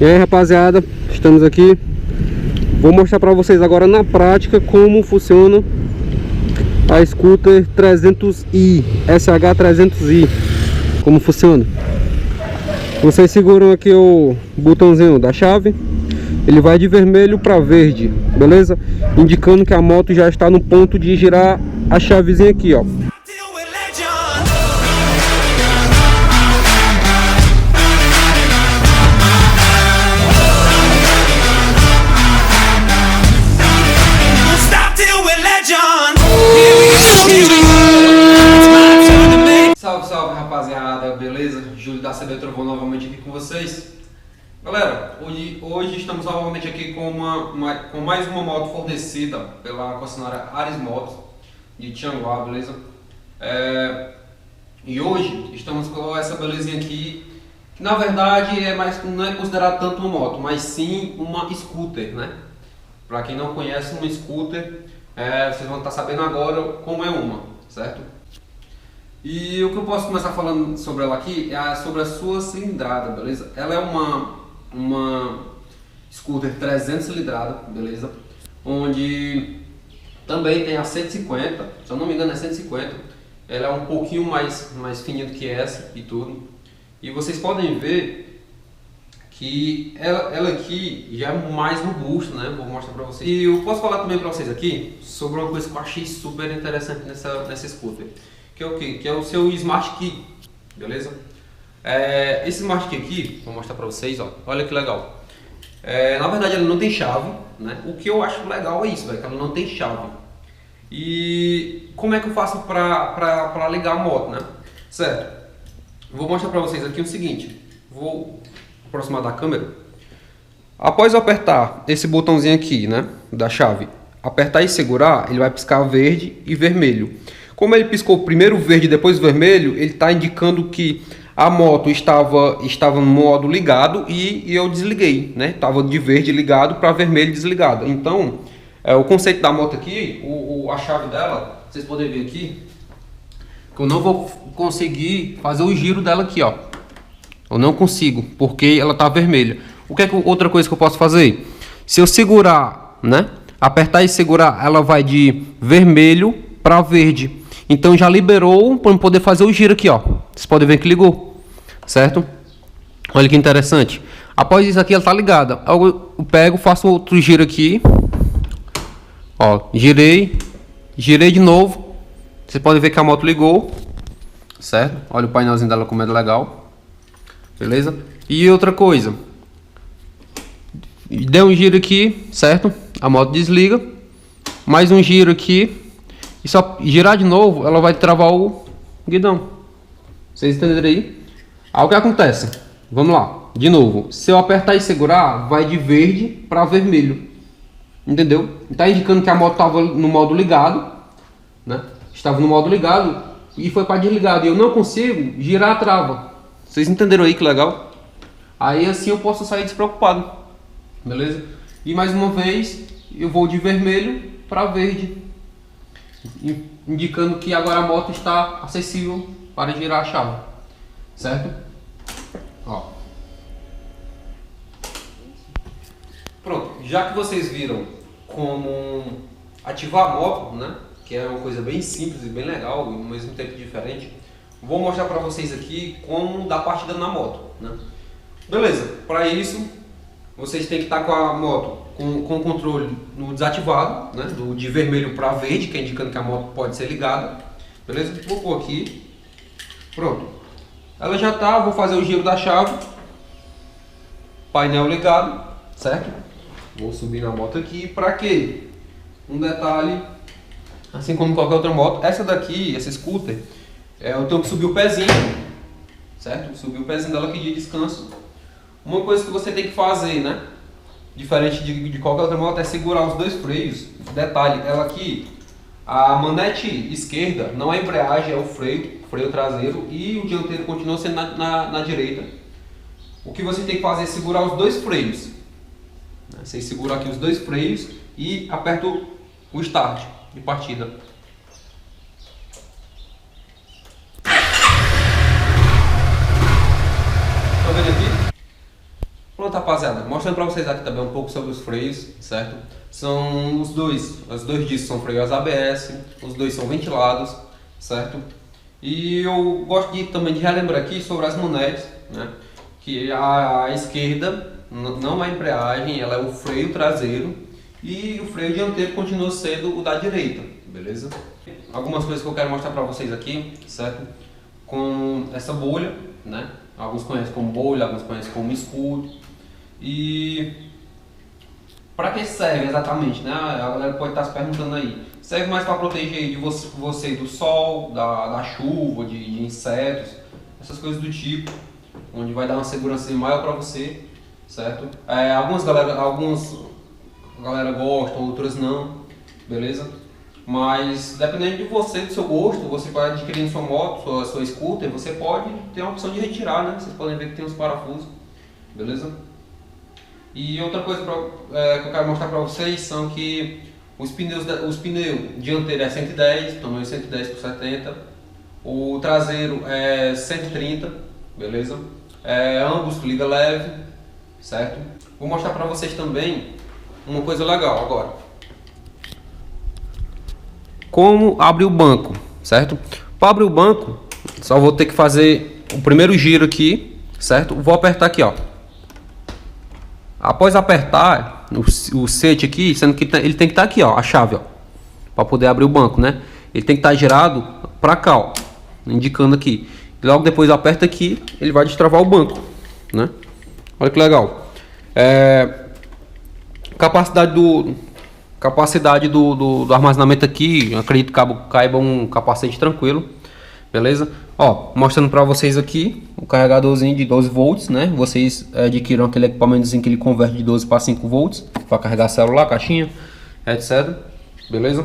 E aí, rapaziada, estamos aqui. Vou mostrar para vocês agora na prática como funciona a scooter 300i, SH300i. Como funciona? Vocês seguram aqui o botãozinho da chave, ele vai de vermelho para verde, beleza? Indicando que a moto já está no ponto de girar a chavezinha aqui, ó. Salve, salve, rapaziada, beleza? Júlio da CB Trovão novamente aqui com vocês. Galera, hoje estamos novamente aqui com mais uma moto fornecida pela concessionária Ares Motos de Tianguá, beleza? E hoje estamos com essa belezinha aqui, que na verdade não é considerado tanto uma moto, mas sim uma scooter, né? Para quem não conhece uma scooter, vocês vão estar sabendo agora como é uma, certo? E o que eu posso começar falando sobre ela aqui é sobre a sua cilindrada, beleza? Ela é uma scooter 300 cilindrada, beleza? Onde também tem a 150, se eu não me engano é 150. Ela é um pouquinho mais fininha do que essa e tudo. E vocês podem ver que ela aqui já é mais robusta, né? Vou mostrar pra vocês. E eu posso falar também pra vocês aqui sobre uma coisa que eu achei super interessante nessa scooter. Que é o que? Que é o seu Smart Key, beleza? Esse Smart Key aqui, vou mostrar pra vocês, ó. Olha que legal. Na verdade ela não tem chave, né? O que eu acho legal é isso, velho, que ela não tem chave. E como é que eu faço pra ligar a moto, né? Certo? Vou mostrar pra vocês aqui o seguinte. Vou aproximar da câmera. Após eu apertar esse botãozinho aqui, né, da chave, apertar e segurar, ele vai piscar verde e vermelho. Como ele piscou primeiro verde e depois vermelho, ele está indicando que a moto estava no modo ligado e eu desliguei, né? Estava de verde ligado para vermelho desligado. Então, o conceito da moto aqui, a chave dela, vocês podem ver aqui, que eu não vou conseguir fazer o giro dela aqui, ó. Eu não consigo, porque ela está vermelha. Outra coisa que eu posso fazer? Se eu segurar, né? Apertar e segurar, ela vai de vermelho para verde. Então já liberou para poder fazer o giro aqui, ó. Vocês podem ver que ligou, certo? Olha que interessante. Após isso aqui ela tá ligada. Eu pego, faço outro giro aqui. Ó, girei de novo. Vocês podem ver que a moto ligou, certo? Olha o painelzinho dela como é legal. Beleza? E outra coisa. Deu um giro aqui, certo? A moto desliga. Mais um giro aqui. E só girar de novo, ela vai travar o guidão. Vocês entenderam aí? Aí o que acontece? Vamos lá, de novo. Se eu apertar e segurar, vai de verde para vermelho. Entendeu? Está indicando que a moto estava no modo ligado, né? Estava no modo ligado e foi para desligado. E eu não consigo girar a trava. Vocês entenderam aí que legal? Aí assim eu posso sair despreocupado. Beleza? E mais uma vez, eu vou de vermelho para verde, indicando que agora a moto está acessível para girar a chave, certo? Ó. Pronto, já que vocês viram como ativar a moto, né? Que é uma coisa bem simples e bem legal, ao mesmo tempo diferente, vou mostrar para vocês aqui como dar partida na moto, né? Beleza, para isso vocês têm que estar com a moto com o controle no desativado, né, de vermelho para verde, que é indicando que a moto pode ser ligada. Beleza? Vou pôr aqui. Pronto. Ela já está, vou fazer o giro da chave. Painel ligado, certo? Vou subir na moto aqui. Para quê? Um detalhe, assim como qualquer outra moto, essa daqui, essa scooter, eu tenho que subir o pezinho, certo? Subir o pezinho dela aqui de descanso. Uma coisa que você tem que fazer, né? Diferente de qualquer outra moto, é segurar os dois freios. Detalhe, ela aqui, a manete esquerda não é embreagem, é o freio traseiro, e o dianteiro continua sendo na direita. O que você tem que fazer é segurar os dois freios. Você segura aqui os dois freios e aperta o start de partida. Tá vendo aqui? Pronto, rapaziada, mostrando pra vocês aqui também um pouco sobre os freios, certo? São os dois discos são freios ABS, os dois são ventilados, certo? E eu gosto também de relembrar aqui sobre as manetes, né? Que a esquerda não é a embreagem, ela é o freio traseiro e o freio dianteiro continua sendo o da direita, beleza? Algumas coisas que eu quero mostrar pra vocês aqui, certo? Com essa bolha, né? Alguns conhecem como bolha, alguns conhecem como escudo. E para que serve exatamente, né? A galera pode estar se perguntando aí. Serve mais para proteger de você do sol, da chuva, de insetos, essas coisas do tipo, onde vai dar uma segurança maior para você, certo? Algumas galera gostam, outras não, beleza? Mas dependendo de você, do seu gosto, você vai adquirindo sua moto, sua scooter, você pode ter a opção de retirar, né? Vocês podem ver que tem uns parafusos, beleza? E outra coisa que eu quero mostrar para vocês são que os pneus dianteiro é 110, tamanho 110 por 70, o traseiro é 130, beleza? Ambos liga leve, certo? Vou mostrar para vocês também uma coisa legal agora. Como abrir o banco, certo? Para abrir o banco, só vou ter que fazer o primeiro giro aqui, certo? Vou apertar aqui, ó. Após apertar o sete aqui, sendo que ele tem que estar aqui, ó, a chave, ó, para poder abrir o banco, né? Ele tem que estar girado para cá, ó, indicando aqui. E logo depois aperta aqui, ele vai destravar o banco, né? Olha que legal. Capacidade do armazenamento aqui, acredito que caiba um capacete tranquilo, beleza? Ó, mostrando para vocês aqui o carregadorzinho de 12 volts, né? Vocês adquiram aquele equipamentozinho que ele converte de 12 para 5 volts para carregar celular, caixinha, etc. Beleza?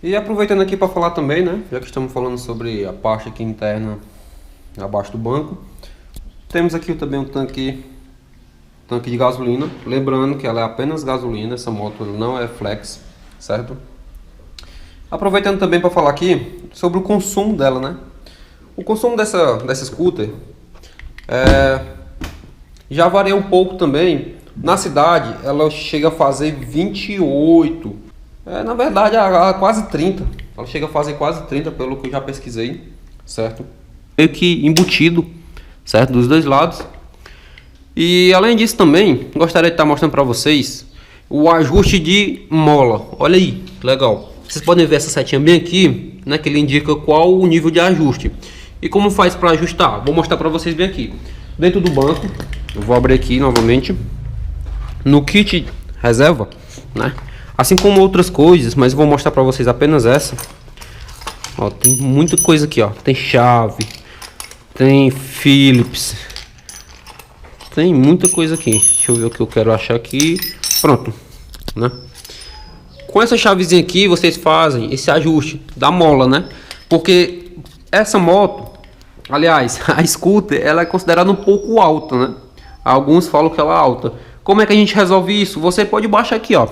E aproveitando aqui para falar também, né? Já que estamos falando sobre a parte aqui interna abaixo do banco, temos aqui também um tanque de gasolina. Lembrando que ela é apenas gasolina, essa moto não é flex, certo? Aproveitando também para falar aqui sobre o consumo dela, né? O consumo dessa scooter já varia um pouco também. Na cidade ela chega a fazer 28, na verdade quase 30. Ela chega a fazer quase 30 pelo que eu já pesquisei, certo? Meio que embutido, certo? Dos dois lados. E além disso também, gostaria de estar mostrando para vocês o ajuste de mola. Olha aí, legal. Vocês podem ver essa setinha bem aqui, né, que ele indica qual o nível de ajuste. E como faz para ajustar? Vou mostrar para vocês bem aqui. Dentro do banco, eu vou abrir aqui novamente. No kit reserva, né? Assim como outras coisas, mas vou mostrar para vocês apenas essa. Ó, tem muita coisa aqui, ó. Tem chave, tem Phillips, tem muita coisa aqui. Deixa eu ver o que eu quero achar aqui. Pronto, né? Com essa chavezinha aqui, vocês fazem esse ajuste da mola, né? Porque essa moto, aliás, a scooter, ela é considerada um pouco alta, né? Alguns falam que ela é alta. Como é que a gente resolve isso? Você pode baixar aqui, ó.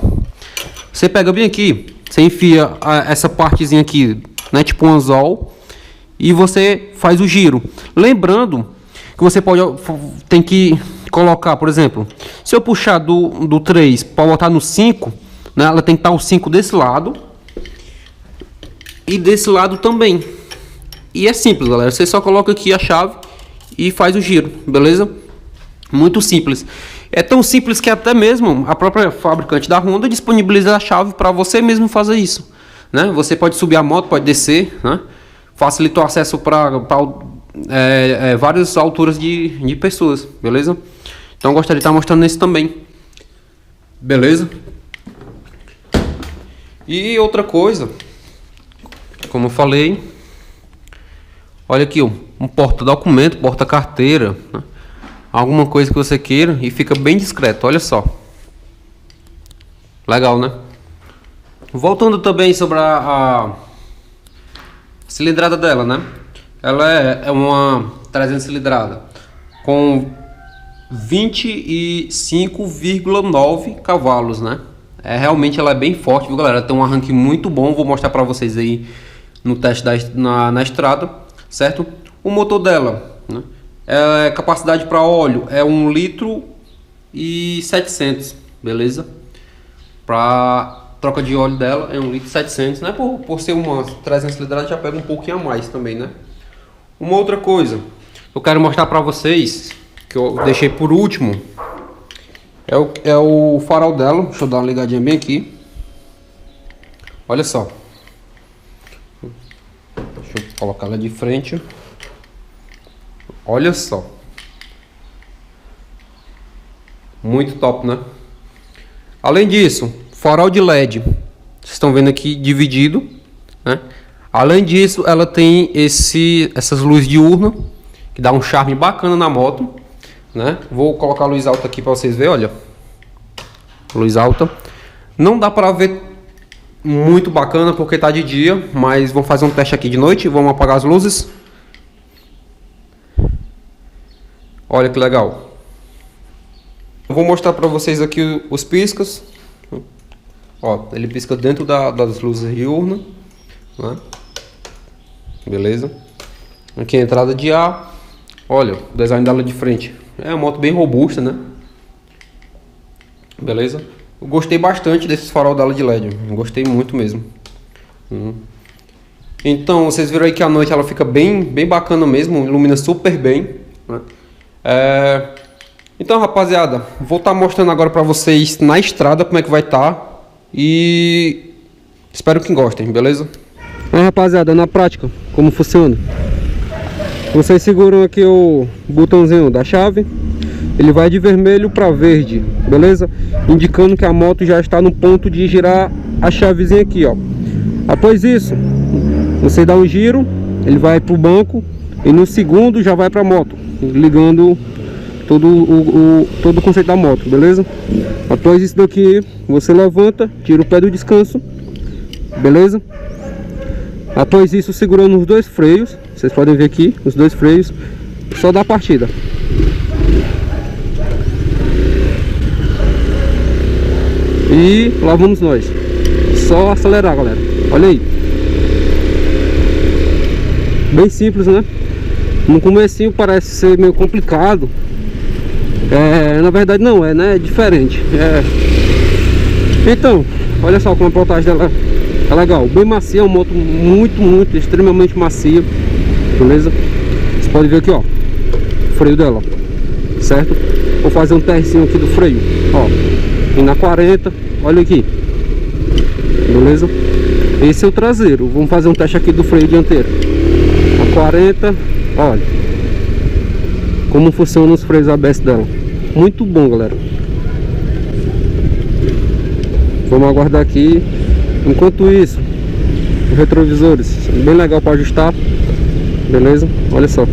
Você pega bem aqui, você enfia essa partezinha aqui, né? Tipo um anzol, e você faz o giro. Lembrando que você tem que colocar, por exemplo, se eu puxar do 3 para botar no 5, né, ela tem que estar o 5 desse lado e desse lado também. E é simples, galera. Você só coloca aqui a chave e faz o giro, beleza? Muito simples. É tão simples que até mesmo a própria fabricante da Honda disponibiliza a chave para você mesmo fazer isso, né? Você pode subir a moto, pode descer, né? Facilita o acesso para várias alturas de pessoas, beleza? Então gostaria de estar mostrando isso também, beleza? E outra coisa, como eu falei, olha aqui, ó, um porta-documento, porta-carteira, né? Alguma coisa que você queira e fica bem discreto, olha só. Legal, né? Voltando também sobre a cilindrada dela, né? Ela é uma 300 cilindrada com 25,9 cavalos, né? Realmente ela é bem forte, viu, galera? Tem um arranque muito bom, vou mostrar para vocês aí no teste na estrada, certo? O motor dela, né, Capacidade para óleo é 1 litro e 700, beleza? Para troca de óleo dela é 1 litro e 700, né? Por ser uma 300 cilindrada já pega um pouquinho a mais também, né? Uma outra coisa eu quero mostrar para vocês, que eu deixei por último, é o farol dela. Deixa eu dar uma ligadinha bem aqui. Olha só. Deixa eu colocar ela de frente. Olha só. Muito top, né? Além disso, farol de LED. Vocês estão vendo aqui dividido, né? Além disso, ela tem essas luzes diurnas, que dá um charme bacana na moto, né? Vou colocar a luz alta aqui para vocês verem, olha. Luz alta. Não dá para ver muito bacana porque tá de dia, mas vamos fazer um teste aqui de noite. Vamos apagar as luzes. Olha que legal. Eu vou mostrar para vocês aqui os piscas. Ó, ele pisca dentro das luzes diurnas, né? Beleza. Aqui a entrada de ar. Olha o design dela de frente. É uma moto bem robusta, né? Beleza. Eu gostei bastante desses farol dela de LED. Gostei muito mesmo. Então, vocês viram aí que à noite ela fica bem bacana mesmo. Ilumina super bem, né? Então, rapaziada, vou estar mostrando agora pra vocês na estrada como é que vai estar. E espero que gostem, beleza? Rapaziada, na prática, como funciona? Vocês seguram aqui o botãozinho da chave. Ele vai de vermelho para verde, beleza? Indicando que a moto já está no ponto de girar a chavezinha aqui, ó. Após isso, você dá um giro, ele vai para o banco e no segundo já vai para a moto, ligando todo o conceito da moto, beleza? Após isso daqui, você levanta, tira o pé do descanso, beleza? Após isso, segurando os dois freios, vocês podem ver aqui, os dois freios, só dá a partida. E lá vamos nós. Só acelerar, galera. Olha aí. Bem simples, né? No comecinho parece ser meio complicado. Na verdade não é, né? É diferente. Então, olha só como a plotagem dela é legal. Bem macia, uma moto muito, extremamente macia. Beleza? Você pode ver aqui, ó. O freio dela, certo? Vou fazer um testezinho aqui do freio, ó. E na 40, olha aqui. Beleza? Esse é o traseiro. Vamos fazer um teste aqui do freio dianteiro. A 40, olha como funcionam os freios ABS dela. Muito bom, galera. Vamos aguardar aqui. Enquanto isso, os retrovisores, bem legal para ajustar. Beleza? Olha só.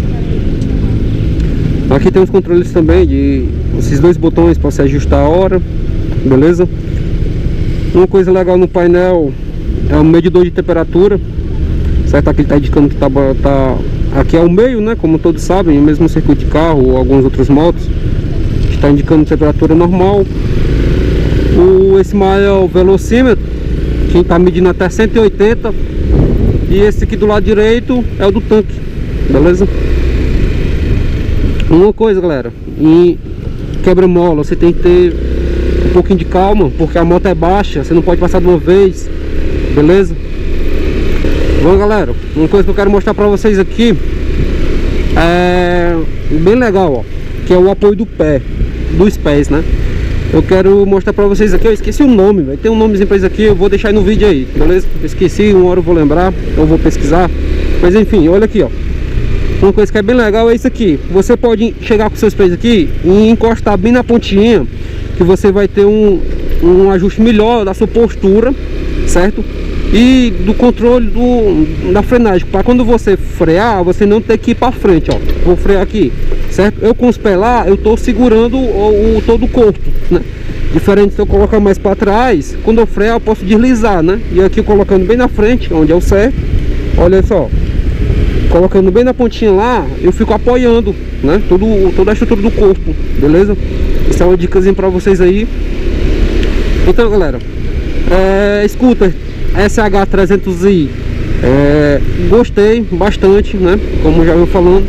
Aqui tem os controles também de esses dois botões para você ajustar a hora. Beleza? Uma coisa legal no painel é o medidor de temperatura, certo? Aqui está indicando que aqui é o meio, né? Como todos sabem, mesmo no circuito de carro ou alguns outros motos, está indicando temperatura normal. Esse maior é o velocímetro, que está medindo até 180. E esse aqui do lado direito é o do tanque, beleza? Uma coisa, galera, em quebra-mola você tem que ter um pouquinho de calma, porque a moto é baixa, você não pode passar de uma vez, beleza? Bom, galera, uma coisa que eu quero mostrar pra vocês aqui é bem legal, ó, que é o apoio do pé, dos pés, né? Eu quero mostrar pra vocês aqui, eu esqueci o nome, véio. Tem um nomezinho pra isso aqui, eu vou deixar aí no vídeo aí, beleza? Eu esqueci, uma hora eu vou lembrar, eu vou pesquisar. Mas enfim, olha aqui, ó. Uma coisa que é bem legal é isso aqui. Você pode chegar com seus pés aqui e encostar bem na pontinha, que você vai ter um ajuste melhor da sua postura, certo? E do controle da frenagem, para quando você frear, você não ter que ir para frente, ó. Vou frear aqui, certo? Eu com os pés lá, eu tô segurando todo o corpo, né? Diferente se eu colocar mais para trás, quando eu frear eu posso deslizar, né? E aqui colocando bem na frente, onde é o certo, olha só, colocando bem na pontinha lá, eu fico apoiando, né? Toda a estrutura do corpo, beleza? Isso é uma dicasinha para vocês aí. Então, galera, scooter SH300i, gostei bastante, né? Como já eu falando.